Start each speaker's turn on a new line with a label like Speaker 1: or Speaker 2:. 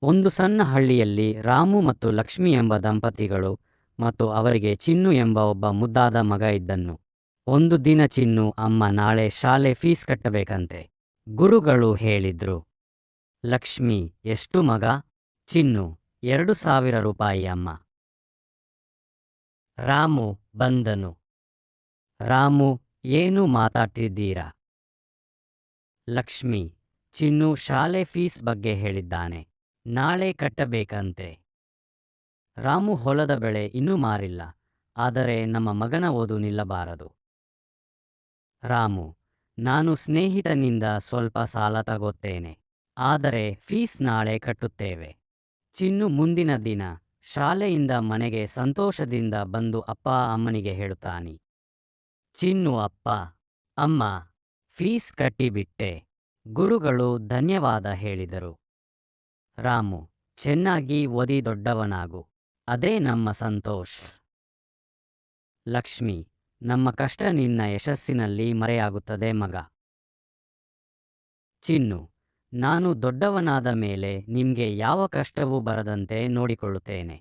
Speaker 1: ಒಂದು ಸಣ್ಣ ಹಳ್ಳಿಯಲ್ಲಿ ರಾಮು ಮತ್ತು ಲಕ್ಷ್ಮಿ ಎಂಬ ದಂಪತಿಗಳು ಮತ್ತು ಅವರಿಗೆ ಚಿನ್ನು ಎಂಬ ಒಬ್ಬ ಮುದ್ದಾದ ಮಗ ಇದ್ದನು. ಒಂದು ದಿನ ಚಿನ್ನು, ಅಮ್ಮ ನಾಳೆ ಶಾಲೆ ಫೀಸ್ ಕಟ್ಟಬೇಕಂತೆ. ಗುರುಗಳು ಹೇಳಿದ್ರು. ಲಕ್ಷ್ಮಿ, ಎಷ್ಟು ಮಗ? ಚಿನ್ನು, 2,000 ರೂಪಾಯಿ ಅಮ್ಮ. ರಾಮು ಬಂದನು. ರಾಮು, ಏನು ಮಾತಾಡ್ತಿದ್ದೀರಾ? ಲಕ್ಷ್ಮಿ, ಚಿನ್ನು ಶಾಲೆ ಫೀಸ್ ಬಗ್ಗೆ ಹೇಳಿದ್ದಾನೆ, ನಾಳೆ ಕಟ್ಟಬೇಕಂತೆ. ರಾಮು, ಹೊಲದ ಬೆಳೆ ಇನ್ನೂ ಮಾರಿಲ್ಲ, ಆದರೆ ನಮ್ಮ ಮಗನ ಓದು ನಿಲ್ಲಬಾರದು. ರಾಮು, ನಾನು ಸ್ನೇಹಿತನಿಂದ ಸ್ವಲ್ಪ ಸಾಲ ತಗೋತೇನೆ, ಆದರೆ ಫೀಸ್ ನಾಳೆ ಕಟ್ಟುತ್ತೇವೆ. ಚಿನ್ನು ಮುಂದಿನ ದಿನ ಶಾಲೆಯಿಂದ ಮನೆಗೆ ಸಂತೋಷದಿಂದ ಬಂದು ಅಪ್ಪ ಅಮ್ಮನಿಗೆ ಹೇಳುತ್ತಾನೆ. ಚಿನ್ನು, ಅಪ್ಪ ಅಮ್ಮ, ಫೀಸ್ ಕಟ್ಟಿಬಿಟ್ಟೆ. ಗುರುಗಳು ಧನ್ಯವಾದ ಹೇಳಿದರು. ರಾಮು, ಚೆನ್ನಾಗಿ ಓದಿ ದೊಡ್ಡವನಾಗು, ಅದೇ ನಮ್ಮ ಸಂತೋಷ. ಲಕ್ಷ್ಮಿ, ನಮ್ಮ ಕಷ್ಟ ನಿನ್ನ ಯಶಸ್ಸಿನಲ್ಲಿ ಮರೆಯಾಗುತ್ತದೆ ಮಗ. ಚಿನ್ನು, ನಾನು ದೊಡ್ಡವನಾದ ಮೇಲೆ ನಿಮ್ಗೆ ಯಾವ ಕಷ್ಟವೂ ಬರದಂತೆ ನೋಡಿಕೊಳ್ಳುತ್ತೇನೆ.